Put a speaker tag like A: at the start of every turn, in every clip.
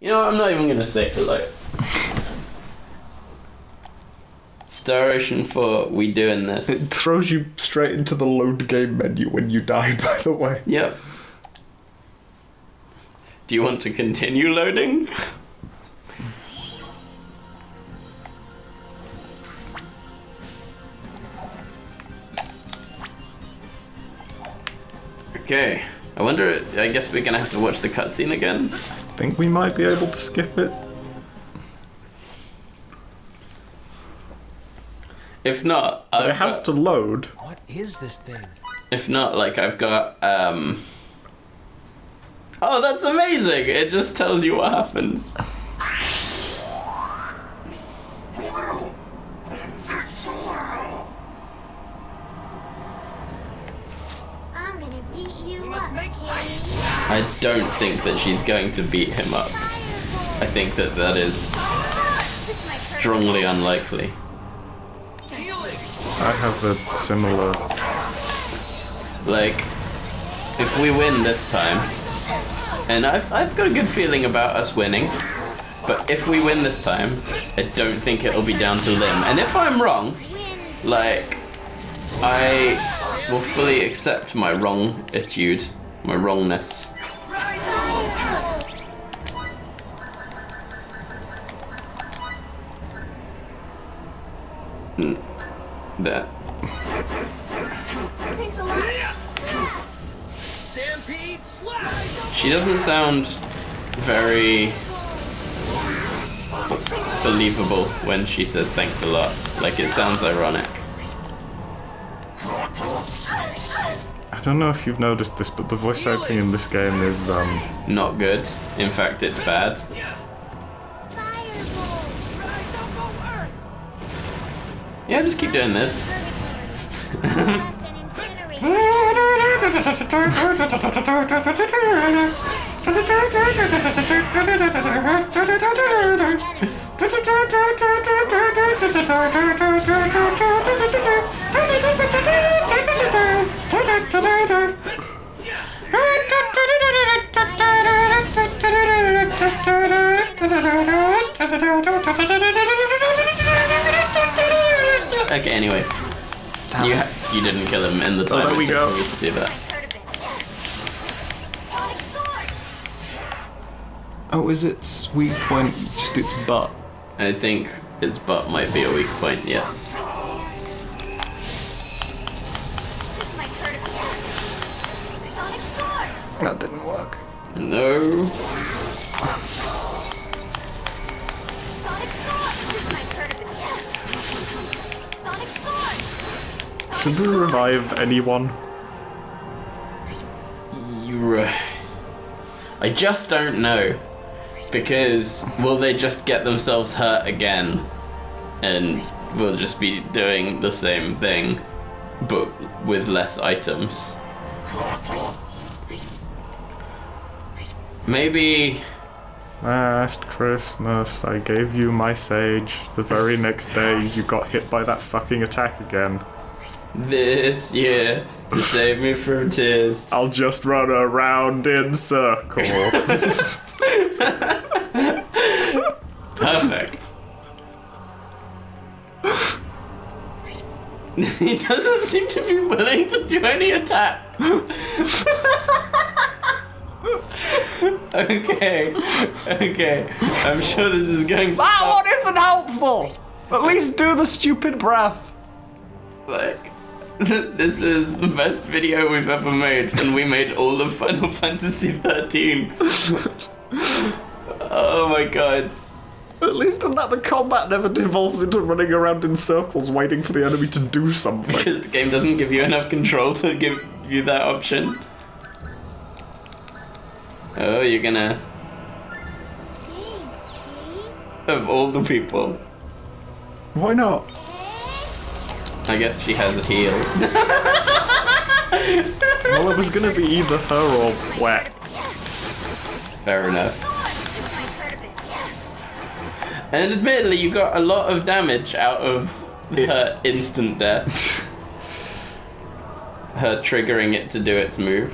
A: You know what, I'm not even gonna say hello. Star Ocean 4, we doing this.
B: It throws you straight into the load game menu when you die, by the way.
A: Yep. Do you want to continue loading? Okay. I wonder, I guess we're gonna have to watch the cutscene again.
B: I think we might be able to skip it.
A: If not,
B: But it has to load.
C: What is this thing?
A: If not, like, I've got, Oh, that's amazing! It just tells you what happens.
D: I'm gonna beat you
C: must
D: up,
C: make-
D: Kitty.
A: I don't think that she's going to beat him up. I think that that is strongly unlikely.
B: I have a similar...
A: Like, if we win this time, and I've got a good feeling about us winning, but if we win this time, I don't think it'll be down to Lim. And if I'm wrong, like, I will fully accept my wrongitude, my wrongness. That.
D: Thanks a lot.
C: Stampede slash!
A: She doesn't sound very believable when she says thanks a lot. Like, it sounds ironic.
B: I don't know if you've noticed this, but the voice acting in this game is,
A: Not good. In fact, it's bad. Yeah, just keep doing this. Okay, anyway. You didn't kill him in the time
B: there we
A: it took
B: go.
A: for me to do that.
B: oh, is its weak point just its butt?
A: I think his butt might be a weak point, yes.
D: This might hurt a bit. Sonic Sword.
B: That didn't work.
A: No.
D: Sonic Sword. This might hurt a bit. Sonic Sword.
B: Should we revive anyone?
A: I just don't know. Because will they just get themselves hurt again? And we'll just be doing the same thing, but with less items. Maybe.
B: Last Christmas, I gave you my sage. The very next day, you got hit by that fucking attack again.
A: This year, to save me from tears.
B: I'll just run around in circles.
A: Perfect. He doesn't seem to be willing to do any attack. Okay. I'm sure this is going to
B: That one isn't helpful! At least do the stupid breath.
A: like, this is the best video we've ever made, and we made all of Final Fantasy 13. Oh my god.
B: At least in that the combat never devolves into running around in circles waiting for the enemy to do something.
A: Because the game doesn't give you enough control to give you that option. Oh, you're gonna... Of all the people.
B: Why not?
A: I guess she has a heal.
B: Well, it was gonna be either her or Wet.
A: Fair enough. And admittedly, you got a lot of damage out of her instant death. Her triggering it to do its move.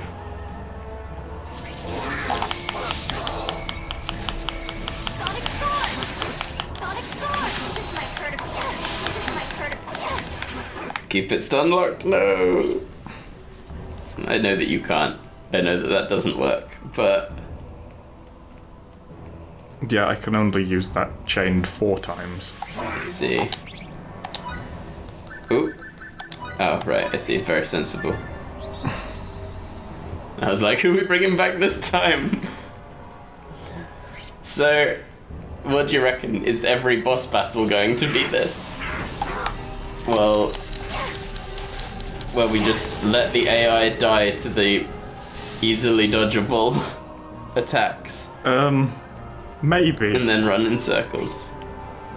A: Keep it stun locked. No. I know that you can't. I know that that doesn't work, but
B: Yeah, I can only use that chained 4 times.
A: let's see. Ooh. Oh, right, I see. Very sensible. I was like, who are we bringing back this time? So, what do you reckon? Is every boss battle going to be this? Well, where we just let the AI die to the easily dodgeable attacks
B: Maybe.
A: and then run in circles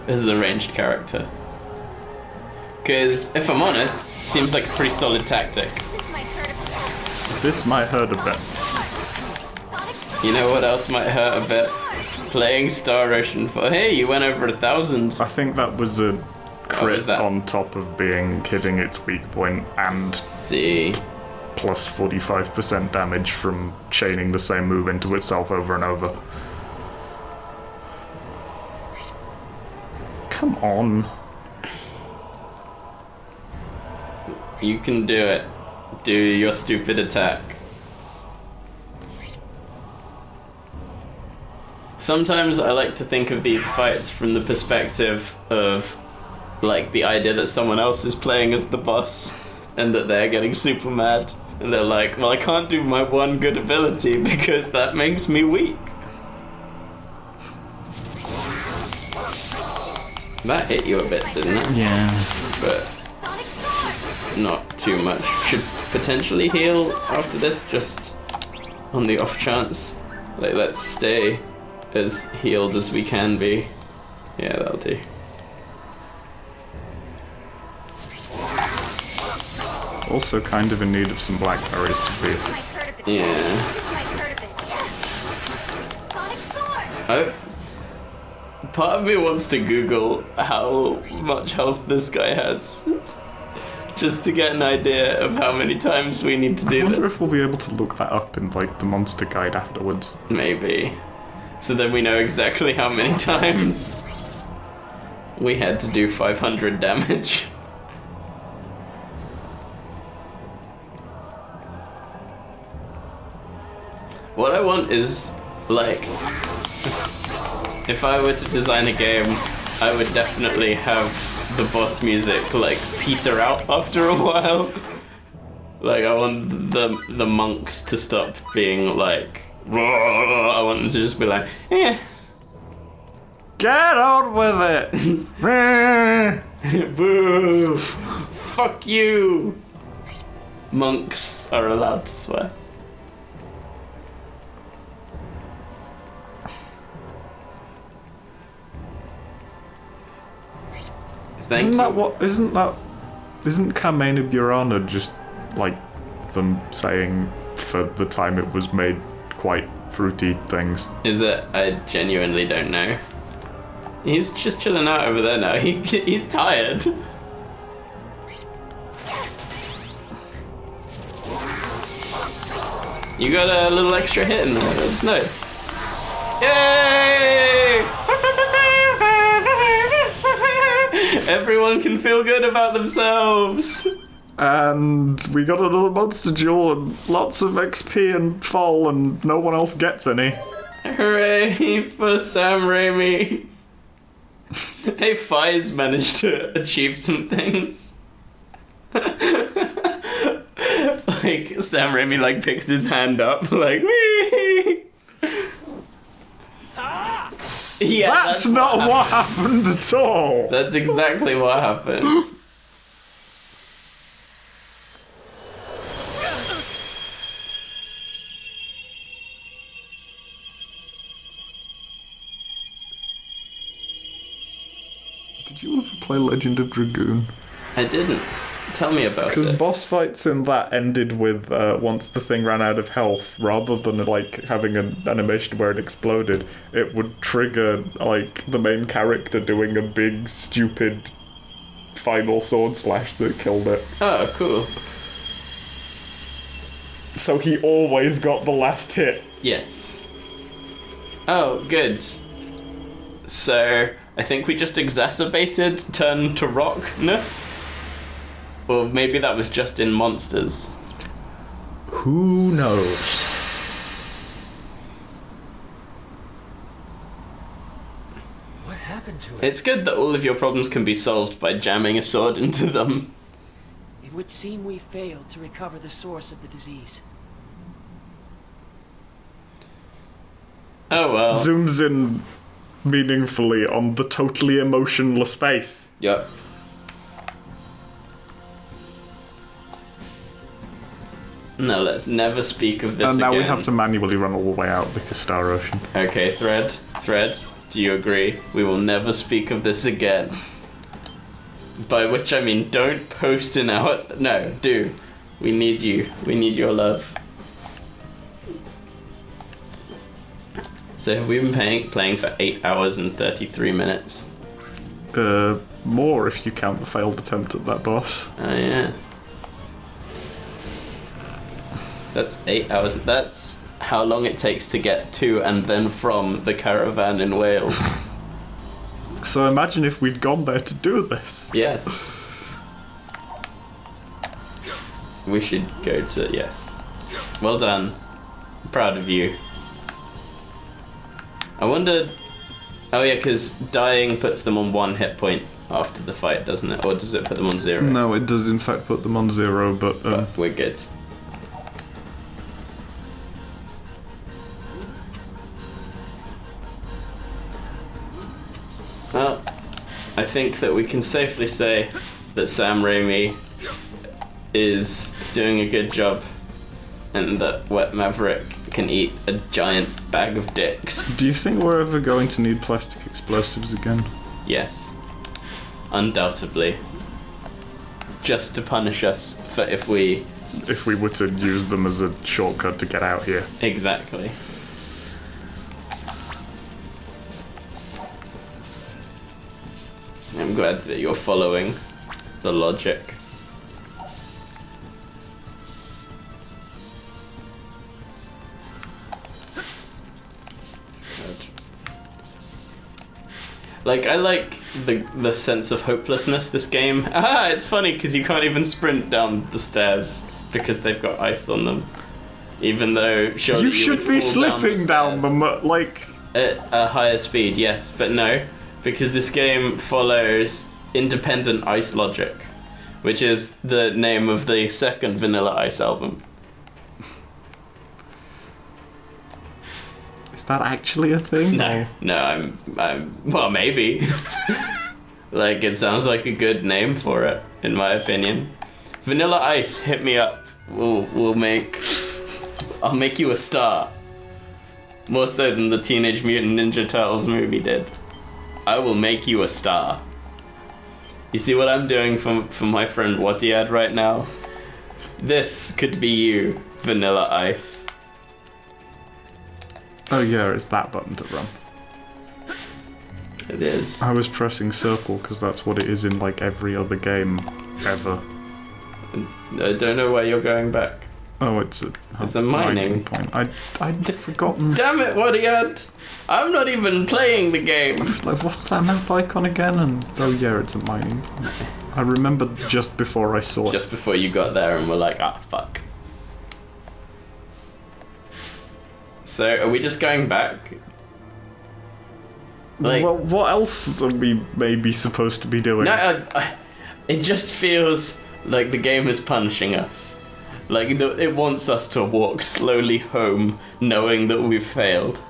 A: as the ranged character. Because, if I'm honest, seems like a pretty solid tactic.
D: This might hurt a bit.
B: This might hurt a bit.
D: Sonic Charge!
A: You know what else might hurt a bit? Playing Star Ocean for. Hey, you went over 1,000.
B: I think that was a crit
A: was that?
B: on top of being hitting its weak point and
A: See.
B: plus 45% damage from chaining the same move into itself over and over. Come on.
A: You can do it. Do your stupid attack. Sometimes I like to think of these fights from the perspective of, like, the idea that someone else is playing as the boss and that they're getting super mad. And they're like, well, I can't do my one good ability because that makes me weak. That hit you a bit, didn't it?
B: Yeah.
A: But
D: Sonic Charge!
A: not too much. Should potentially heal after this, just on the off chance. Like, let's stay as healed as we can be. Yeah, that'll do.
B: Also kind of in need of some blackberries to be.
D: This might hurt a bit.
A: Yeah.
D: This might hurt a bit. Sonic Charge!
A: Oh. Part of me wants to Google how much health this guy has. Just to get an idea of how many times we need to
B: I
A: do
B: wonder
A: this.
B: if we'll be able to look that up in like the monster guide afterwards.
A: Maybe. So then we know exactly how many times we had to do 500 damage. What I want is, like, if I were to design a game, I would definitely have the boss music, like, peter out after a while. Like, I want the monks to stop being like, I want them to just be like, eh,
B: Get on with it!
A: boo, fuck you. Monks are allowed to swear. Thank
B: Isn't
A: you.
B: that what? Isn't Carmena Burana just like them saying for the time it was made quite fruity things?
A: Is it? I genuinely don't know. He's just chilling out over there now. He's tired. You got a little extra hit in there. That's nice. Yay! Everyone can feel good about themselves.
B: And we got another monster duel and lots of XP and fall and no one else gets any.
A: Hooray for Sam Raimi. Hey, Fies managed to achieve some things. Like, Sam Raimi, like, picks his hand up, like, wee! Yeah,
B: That's not what happened at all!
A: That's exactly what happened.
B: Did you ever play Legend of Dragoon?
A: I didn't. Tell me about
B: Because
A: it.
B: boss fights in that ended with once the thing ran out of health, rather than like having an animation where it exploded, it would trigger like the main character doing a big stupid final sword slash that killed it.
A: Oh, cool.
B: So he always got the last hit.
A: Yes. Oh, good. So, I think we just exacerbated turn to rockness. Or maybe that was just in Monsters.
B: Who knows?
C: What happened to it?
A: It's good that all of your problems can be solved by jamming a sword into them.
C: It would seem we failed to recover the source of the disease.
A: Oh well.
B: Zooms in meaningfully on the totally emotionless face.
A: Yep. No, let's never speak of this
B: And now
A: again.
B: we have to manually run all the way out because Star Ocean.
A: Okay, Thread, do you agree? We will never speak of this again. By which I mean, don't post in our... No, do. We need you. We need your love. So have we been playing for 8 hours and 33 minutes?
B: More if you count the failed attempt at that boss.
A: Oh yeah. That's 8 hours. That's how long it takes to get to and then from the caravan in Wales.
B: So imagine if we'd gone there to do this.
A: Yes. We should go to... Yes. Well done. I'm proud of you. I wondered... Oh yeah, because dying puts them on 1 hit point after the fight, doesn't it? Or does it put them on 0?
B: No, it does in fact put them on 0, but...
A: But we're good. Well, I think that we can safely say that Sam Raimi is doing a good job and that Wet Maverick can eat a giant bag of dicks.
B: Do you think we're ever going to need plastic explosives again?
A: Yes. Undoubtedly. Just to punish us for if we...
B: If we were to use them as a shortcut to get out here.
A: Exactly. I'm glad that you're following the logic. Like, I like the sense of hopelessness this game. Ah, it's funny because you can't even sprint down the stairs because they've got ice on them. Even though, surely
B: You should
A: would
B: be
A: fall
B: slipping down
A: stairs.
B: them, like...
A: At a higher speed, yes, but no, because this game follows independent ice logic, which is the name of the second Vanilla Ice album.
B: Is that actually a thing?
A: No, I'm well, maybe. Like, it sounds like a good name for it, in my opinion. Vanilla Ice, hit me up. I'll make you a star. More so than the Teenage Mutant Ninja Turtles movie did. I will make you a star. You see what I'm doing for my friend Watiad right now? This could be you, Vanilla Ice.
B: Oh yeah, it's that button to run.
A: It is.
B: I was pressing circle because that's what it is in like every other game ever.
A: I don't know why you're going back.
B: Oh, it's a
A: mining
B: point. I'd forgotten.
A: Damn it, Watiad! I'm not even playing the game.
B: Like, what's that map icon again? And oh yeah, it's a mining point. I remember just before I saw it.
A: Just before you got there and we're like, ah, fuck. So, are we just going back? Like,
B: Well, what else are we maybe supposed to be doing?
A: no, it just feels like the game is punishing us. Like, it wants us to walk slowly home knowing that we've failed.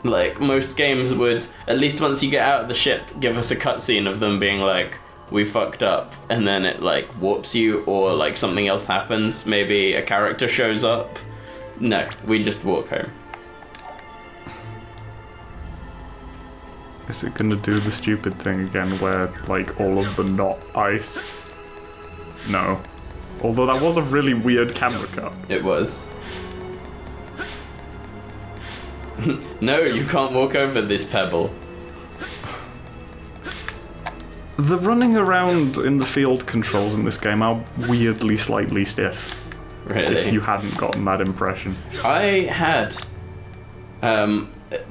A: Like, most games would, at least once you get out of the ship, give us a cutscene of them being like, we fucked up, and then it, like, warps you, or, like, something else happens. Maybe a character shows up. No, we just walk home.
B: Is it gonna do the stupid thing again where, like, all of the not ice? No. Although that was a really weird camera cut.
A: It was. No, you can't walk over this pebble.
B: The running around in the field controls in this game are weirdly slightly stiff.
A: Really?
B: If you hadn't gotten that impression.
A: I had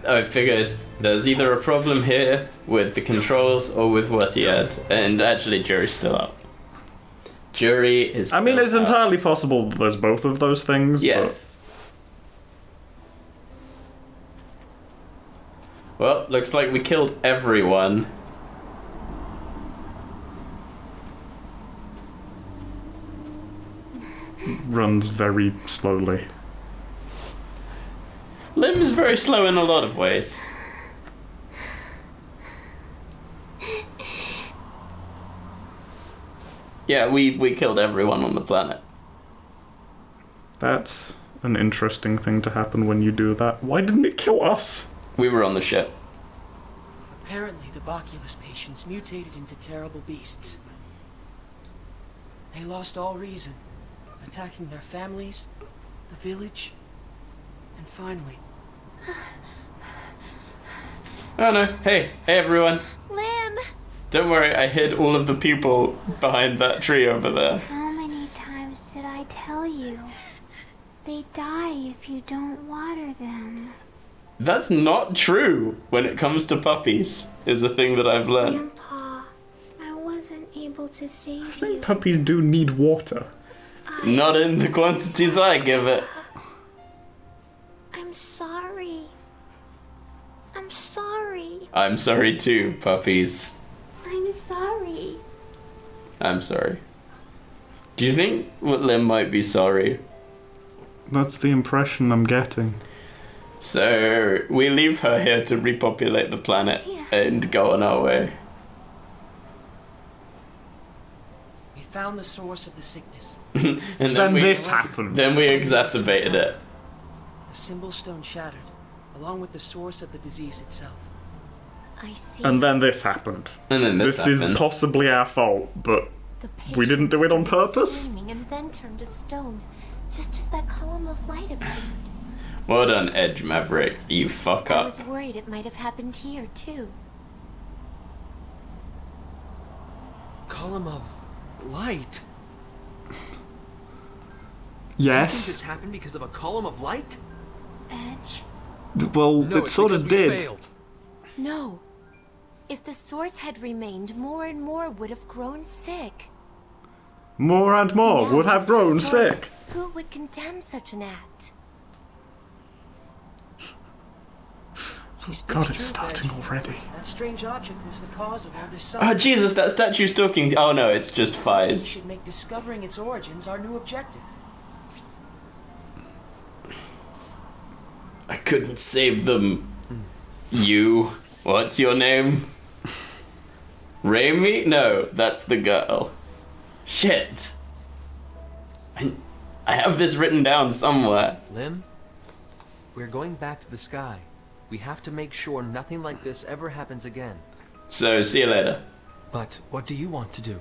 A: I figured there's either a problem here with the controls or with what he had. And actually, jury's still up. Jury is
B: I mean,
A: still
B: it's
A: up.
B: entirely possible that there's both of those things.
A: Yes. Well, looks like we killed everyone.
B: But runs very slowly.
A: Lim is very slow in a lot of ways. Yeah, we killed everyone on the planet.
B: That's an interesting thing to happen when you do that. Why didn't it kill us?
A: We were on the ship.
C: Apparently, the Boculus patients mutated into terrible beasts. They lost all reason, attacking their families, the village, and finally...
A: Oh no, hey everyone.
D: Lim!
A: Don't worry, I hid all of the people behind that tree over there.
D: How many times did I tell you? They die if you don't water them.
A: That's not true when it comes to puppies, is a thing that I've learned.
D: Grandpa, I wasn't able to
B: I
D: save
B: think
D: you.
B: puppies do need water.
A: Not in the quantities I give it.
D: I'm sorry. I'm sorry.
A: I'm sorry too, puppies.
D: I'm sorry.
A: I'm sorry. Do you think Lim might be sorry?
B: That's the impression I'm getting.
A: So, we leave her here to repopulate the planet and go on our way.
C: We found the source of the sickness.
A: And
B: Then
A: we,
B: this happened.
A: Then we exacerbated it.
C: The symbol stone shattered, along with the source of the disease itself.
D: I see.
B: And then this happened.
A: And then this
B: This is
A: happened.
B: possibly our fault, but
D: The
B: we didn't do it on
D: patient started
B: purpose?
D: screaming and then turned to stone, just as that column of light appeared.
A: Well done, Edge Maverick. You fuck
D: I
A: up.
D: was worried it might have happened here, too.
E: Column of light? You think
B: yes.
E: this happened because of a column of light?
D: Edge?
B: Well,
E: No,
B: it
E: it's
B: sort
E: because
B: of
E: we
B: did.
E: failed.
D: No. If the source had remained, more and more would have grown sick.
B: More and more
D: Now
B: would have grown
D: destroyed.
B: sick.
D: Who would condemn such an act?
C: She speaks
B: God, it's
C: truth,
B: starting
C: Edge.
B: already.
C: That strange object is the cause of all this
A: Oh,
C: suffering.
A: Jesus, that statue's talking. Oh, no, it's just
C: Perhaps we
A: Fies.
C: should make discovering its origins our new objective.
A: I couldn't save them. You. What's your name? Raimi? No, that's the girl. Shit. I have this written down somewhere.
E: Lim, we're going back to the sky. We have to make sure nothing like this ever happens again.
A: So, see you later.
E: But what do you want to do?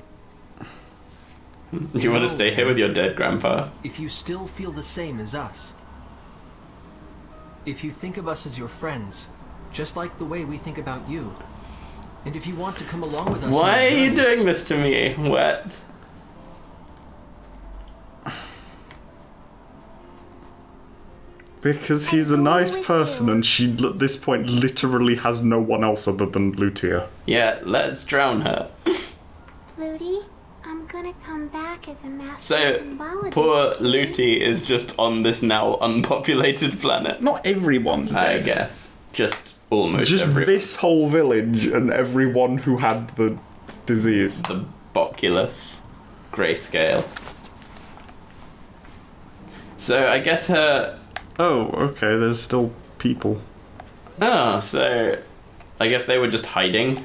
A: You want to stay here with your dead grandpa?
E: If you still feel the same as us, if you think of us as your friends, just like the way we think about you, and if you want to come along with us... on
A: Why
E: our
A: are you
E: journey-
A: doing this to me? What?
B: Because he's a
D: I'm going
B: nice
D: with
B: person
D: you.
B: and she, at this point, literally has no one else other than Lutia.
A: Yeah, let's drown her.
D: Ludi, I'm gonna come back as a master
A: So,
D: symbologist.
A: poor
D: okay?
A: Luti is just on this now unpopulated planet.
B: Not everyone's
A: I
B: dead.
A: guess. Just almost
B: Just
A: everyone.
B: this whole village and everyone who had the disease.
A: The Boculus grayscale. So I guess her.
B: Oh, okay, there's still people.
A: Oh, so I guess they were just hiding.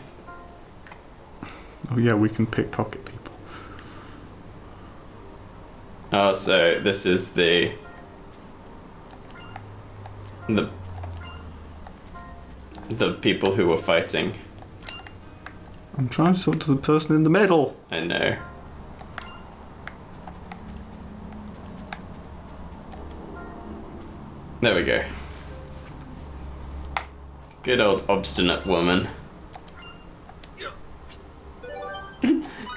B: Oh yeah, we can pickpocket people.
A: Oh, so this is the people who were fighting.
B: I'm trying to talk to the person in the middle.
A: I know. There we go. Good old obstinate woman.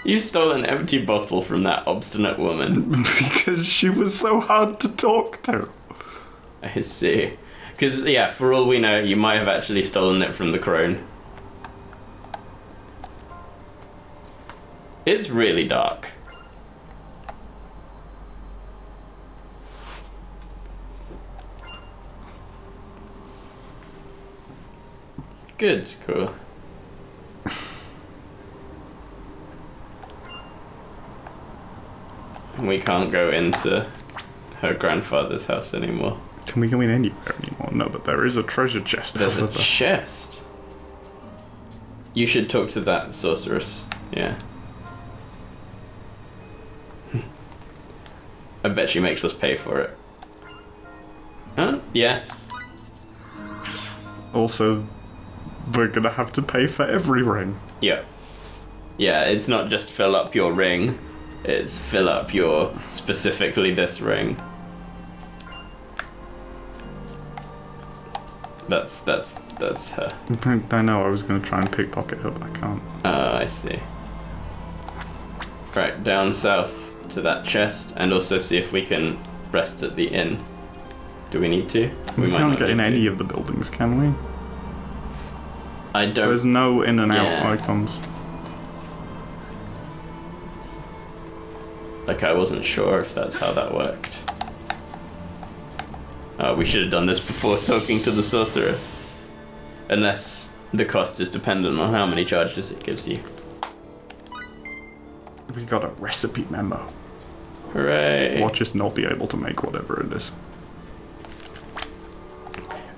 A: You stole an empty bottle from that obstinate woman.
B: Because she was so hard to talk to.
A: I see. Because, yeah, for all we know, you might have actually stolen it from the crone. It's really dark. Good, cool. We can't go into her grandfather's house anymore.
B: Can we go in anywhere anymore? No, but there is a treasure chest
A: There's
B: over
A: a
B: there.
A: chest. You should talk to that sorceress. Yeah. I bet she makes us pay for it. Huh? Yes.
B: Also, we're gonna have to pay for every ring.
A: Yeah. Yeah, it's not just fill up your ring. It's fill up your, specifically this ring. That's her.
B: I know I was gonna try and pickpocket her, but I can't.
A: Oh, I see. Right, down south to that chest, and also see if we can rest at the inn. Do we need to?
B: We
A: might
B: can't
A: not
B: get in
A: need to.
B: any of the buildings, can we?
A: I don't.
B: There's no in and out
A: Yeah.
B: icons.
A: Like, I wasn't sure if that's how that worked. We should have done this before talking to the sorceress. Unless the cost is dependent on how many charges it gives you.
B: We got a recipe memo.
A: Hooray!
B: Watch us not be able to make whatever it is.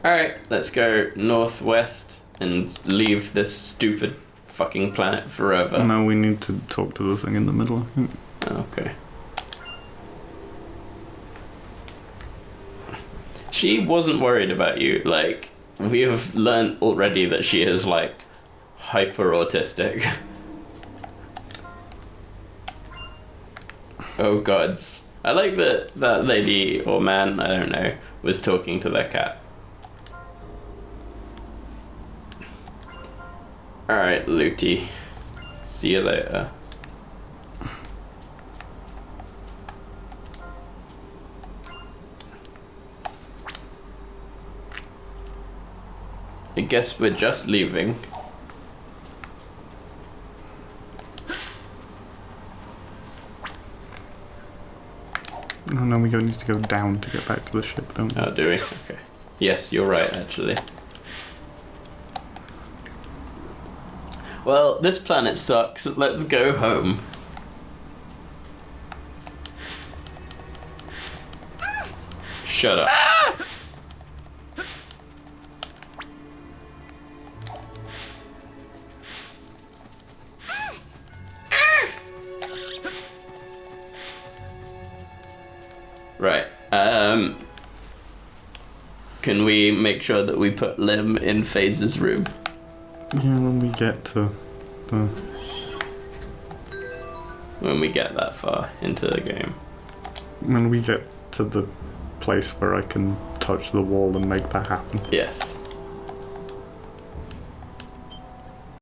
A: Alright, let's go northwest and leave this stupid fucking planet forever.
B: No, we need to talk to the thing in the middle, I think.
A: Okay. She wasn't worried about you. Like, we have learned already that she is, like, hyper autistic. Oh gods. I like that that lady or man, I don't know, was talking to their cat. Alright, Looty. See you later. I guess we're just leaving.
B: Oh no, we need to go down to get back to the ship, don't we?
A: Oh, do we? Okay. Yes, you're right, actually. Well, this planet sucks. Let's go home. Shut up. Right. Can we make sure that we put Lim in FaZe's room?
B: Yeah, when we get to the...
A: When we get that far into the game.
B: When we get to the place where I can touch the wall and make that happen.
A: Yes.